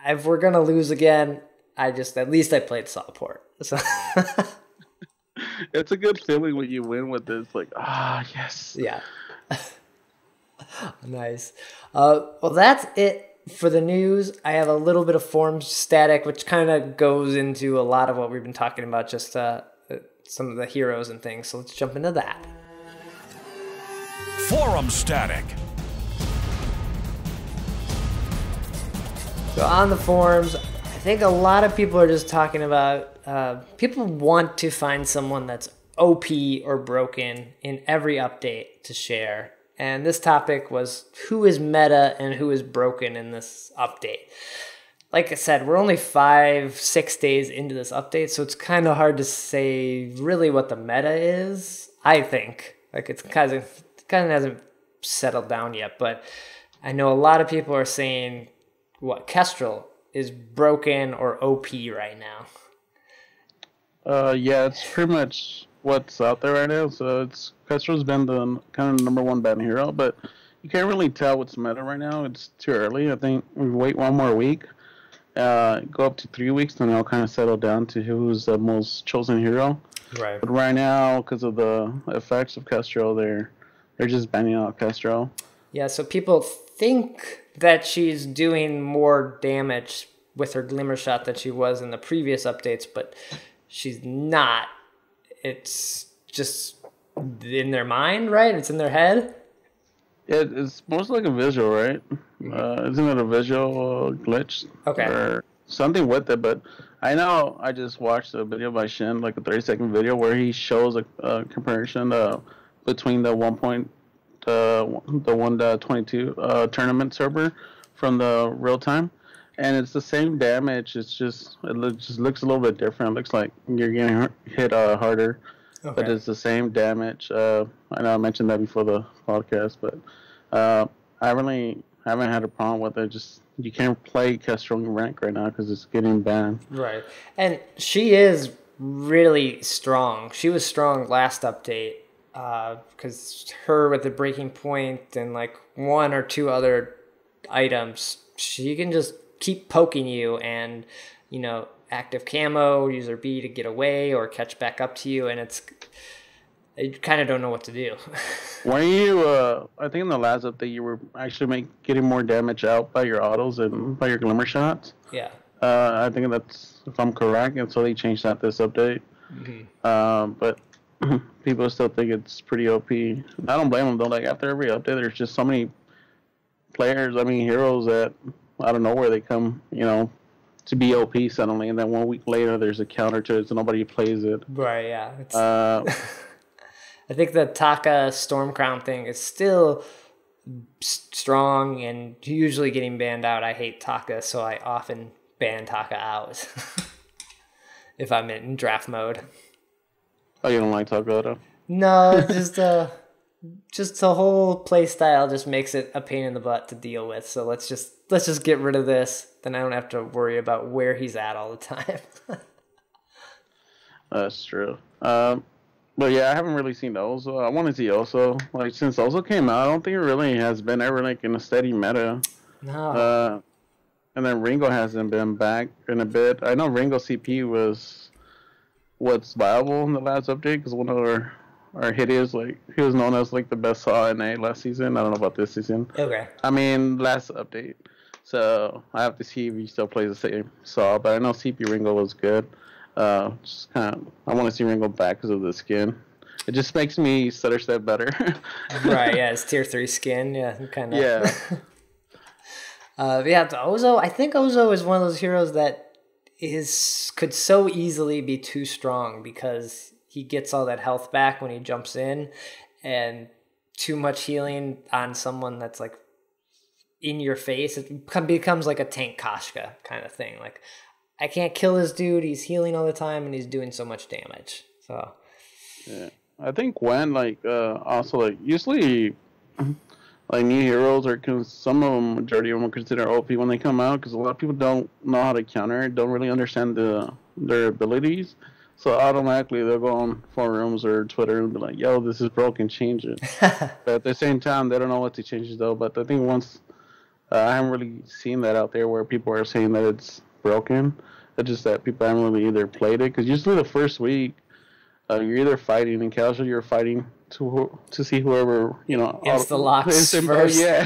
if we're gonna lose again, at least I played support. So it's a good feeling when you win with this. Like yes. Yeah. Nice. Well, that's it for the news. I have a little bit of forum static, which kind of goes into a lot of what we've been talking about, just some of the heroes and things. So let's jump into that. Forum static. So on the forums, I think a lot of people are just talking about, people want to find someone that's OP or broken in every update to share. And this topic was who is meta and who is broken in this update. Like I said, we're only 5-6 days into this update, so it's kind of hard to say really what the meta is, I think. Like it kind of hasn't settled down yet. But I know a lot of people are saying Kestrel is broken or OP right now. Yeah, it's pretty much what's out there right now. So Kestrel's been the kind of number one ban hero, but you can't really tell what's meta right now. It's too early. I think we wait one more week, go up to 3 weeks, then it'll kind of settle down to who's the most chosen hero. Right. But right now, because of the effects of Kestrel, they're just banning out Kestrel. Yeah, so people think that she's doing more damage with her Glimmer Shot than she was in the previous updates, but she's not. It's just in their mind, right? It's in their head. It's mostly like a visual, right? Isn't it a visual glitch? Okay. Or something with it, but I know I just watched a video by Shin, like a 30-second video, where he shows a comparison between the 1.22 tournament server from the real time, and it's the same damage. It's just just looks a little bit different. It looks like you're getting hit harder. Okay. But it's the same damage. I know I mentioned that before the podcast, but I really haven't had a problem with it. Just you can't play Kestrel rank right now because it's getting banned. Right, and she is really strong. She was strong last update because her with the breaking point and like one or two other items, she can just keep poking you and active camo, use her B to get away or catch back up to you, and you kind of don't know what to do. Were you, I think in the last update you were actually getting more damage out by your autos and by your Glimmer Shots? Yeah. I think that's, if I'm correct, and so they changed that this update. Mm-hmm. But people still think it's pretty OP. I don't blame them though, like after every update there's just so many heroes that I don't know where they come, to be OP suddenly, and then 1 week later there's a counter to it, so nobody plays it. Right, yeah. I think the Taka Stormcrown thing is still strong and usually getting banned out. I hate Taka, so I often ban Taka out if I'm in draft mode. Oh, you don't like Taka though? No, just the whole play style just makes it a pain in the butt to deal with. So let's just get rid of this. Then I don't have to worry about where he's at all the time. That's true. But yeah, I haven't really seen Ozo. I want to see Ozo. Like since Ozo came out, I don't think it really has been ever like in a steady meta. No. And then Ringo hasn't been back in a bit. I know Ringo CP was what's viable in the last update because one of our hideous, like he was known as like the best Saw in A last season. I don't know about this season. Okay. I mean last update. So I have to see if he still plays the same Saw. But I know CP Ringo was good. Just kind of, I want to see Ringo back because of the skin. It just makes me stutter step better. Right, yeah, it's tier 3 skin. Yeah, kind of. Yeah. Yeah, Ozo, I think Ozo is one of those heroes that could so easily be too strong because he gets all that health back when he jumps in, and too much healing on someone that's like in your face, it becomes like a tank Kashka kind of thing. Like, I can't kill this dude, he's healing all the time and he's doing so much damage. So yeah, I think Gwen also like usually like new heroes some of them, majority of them are considered OP when they come out because a lot of people don't know how to counter it, don't really understand their abilities, so automatically they'll go on forums or Twitter and be like, yo, this is broken, change it. But at the same time they don't know what to change it though. But I think once I haven't really seen that out there where people are saying that it's broken. It's just that people haven't really either played it because usually the first week you're either fighting in casual, you're fighting to see whoever insta locks first. Yeah.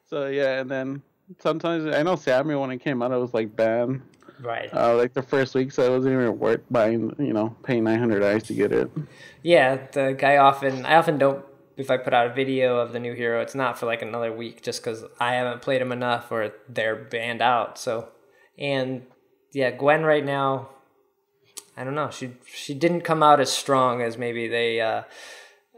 So yeah, and then sometimes I know Samuel when it came out it was like banned. Right. Like the first week, so it wasn't even worth buying. Paying 900 eyes to get it. Yeah, I often don't. If I put out a video of the new hero, it's not for like another week just because I haven't played him enough or they're banned out. So, and yeah, Gwen right now, I don't know. She didn't come out as strong as maybe they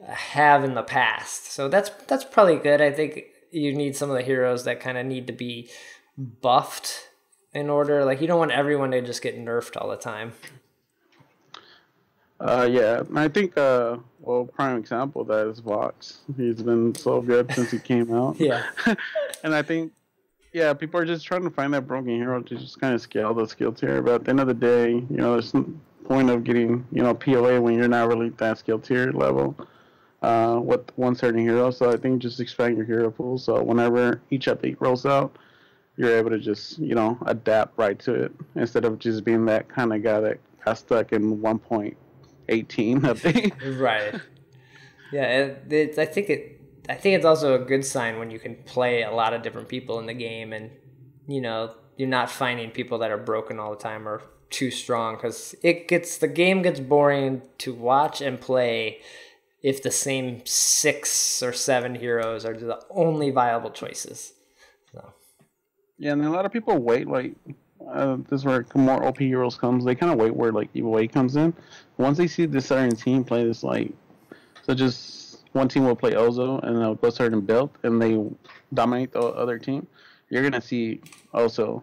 have in the past. So that's probably good. I think you need some of the heroes that kind of need to be buffed in order. Like you don't want everyone to just get nerfed all the time. Yeah, and I think, well, prime example of that is Vox. He's been so good since he came out. Yeah. And I think, yeah, people are just trying to find that broken hero to just kind of scale the skill tier. But at the end of the day, there's no point of getting, POA when you're not really that skill tier level with one certain hero. So I think just expand your hero pool. So whenever each update rolls out, you're able to just, adapt right to it instead of just being that kind of guy that got stuck in 1.18 update. Right. Yeah, I think it's also a good sign when you can play a lot of different people in the game, and you're not finding people that are broken all the time or too strong, because the game gets boring to watch and play if the same 6 or 7 heroes are the only viable choices. So. Yeah, and a lot of people wait, like, this is where more OP heroes comes. They kind of wait where, like, Evil 8 comes in. Once they see this certain team play this, like, so just one team will play Ozo, and they'll go certain build, and they dominate the other team, you're going to see Ozo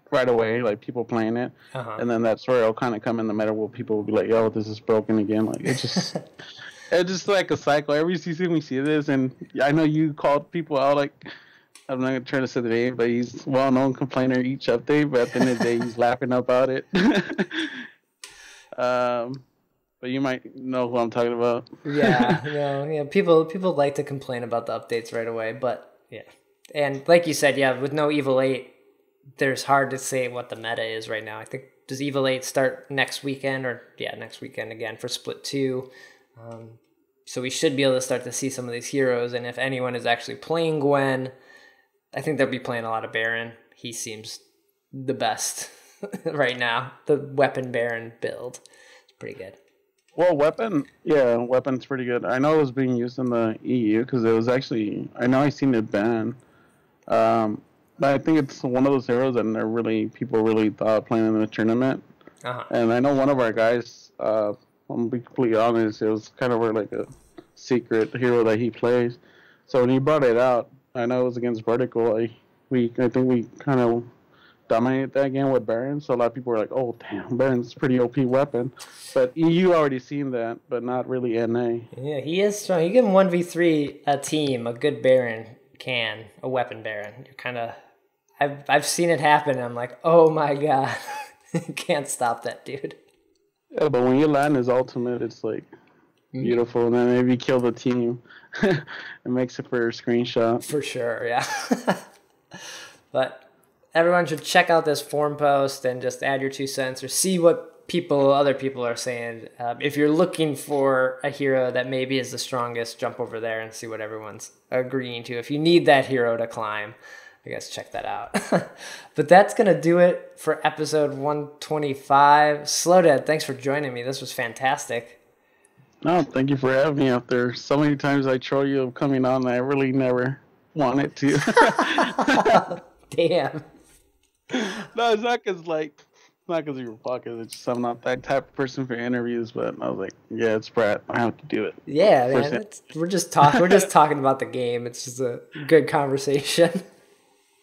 right away, like, people playing it. And then that's where it'll kind of come in the middle where people will be like, yo, this is broken again. Like, it's just... It's just like a cycle. Every season we see this, and I know you called people out, like... I'm not going to try to say the name, but he's a well-known complainer each update, but at the end of the day, he's laughing about it. But you might know who I'm talking about. Yeah, people like to complain about the updates right away, but yeah. And like you said, yeah, with no Evil 8, there's hard to say what the meta is right now. I think, does Evil 8 start next weekend? Next weekend again for Split 2. So we should be able to start to see some of these heroes, and if anyone is actually playing Gwen... I think they'll be playing a lot of Baron. He seems the best right now. The Weapon Baron build is pretty good. Well, Weapon's pretty good. I know it was being used in the EU because it was actually... I know I seen it banned. But I think it's one of those heroes that people really thought playing in the tournament. And I know one of our guys, I'm going to be completely honest, it was kind of like a secret hero that he plays. So when he brought it out, I know it was against Vertical. I think we kind of dominated that game with Baron. So a lot of people were like, "Oh, damn, Baron's a pretty OP weapon." But EU already seen that, but not really NA. Yeah, he is strong. You give him 1v3 a team, a good Baron a weapon Baron. You're kind of, I've seen it happen. And I'm like, oh my god, you can't stop that dude. Yeah, but when you land his ultimate, it's like beautiful. And then maybe kill the team. It makes it for a screenshot. For sure, yeah. But everyone should check out this forum post and just add your 2 cents or see what other people are saying. If you're looking for a hero that maybe is the strongest, jump over there and see what everyone's agreeing to. If you need that hero to climb, I guess check that out. But that's going to do it for episode 125. Slowdead, thanks for joining me. This was fantastic. No, thank you for having me out there. So many times I troll you of coming on, and I really never wanted to. Damn. No, it's not because you're fucking. It's just I'm not that type of person for interviews. But I was like, yeah, it's Brad. I have to do it. Yeah, man. We're just talking about the game. It's just a good conversation.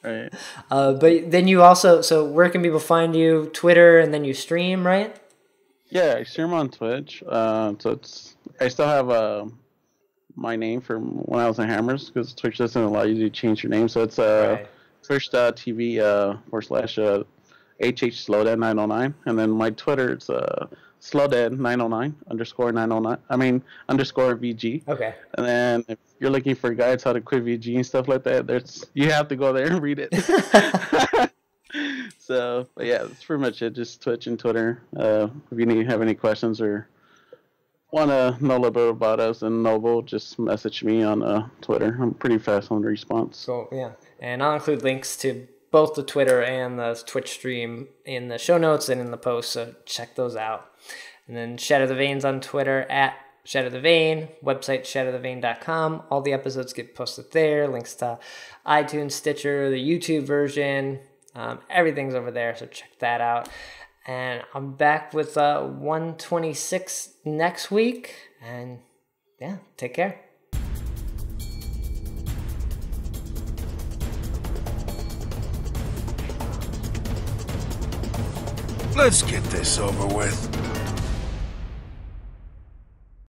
Right. But then you also, so where can people find you? Twitter, and then you stream, right? Yeah, I stream on Twitch. So I still have my name from when I was in Hammers because Twitch doesn't allow you to change your name. So it's twitch.tv /HHSlowdead909, and then my Twitter it's Slowdead909 _909. I mean _VG. Okay. And then if you're looking for guides how to quit VG and stuff like that, you have to go there and read it. So, but yeah, that's pretty much it. Just Twitch and Twitter. If you have any questions or want to know a little bit about us and Noble, just message me on Twitter. I'm pretty fast on the response. So, yeah. And I'll include links to both the Twitter and the Twitch stream in the show notes and in the post, so check those out. And then Shatter the Vain's on Twitter at Shatter the Vain, website shatterthevain.com. All the episodes get posted there. Links to iTunes, Stitcher, the YouTube version. Everything's over there, so check that out. And I'm back with 126 next week. And yeah, take care. Let's get this over with.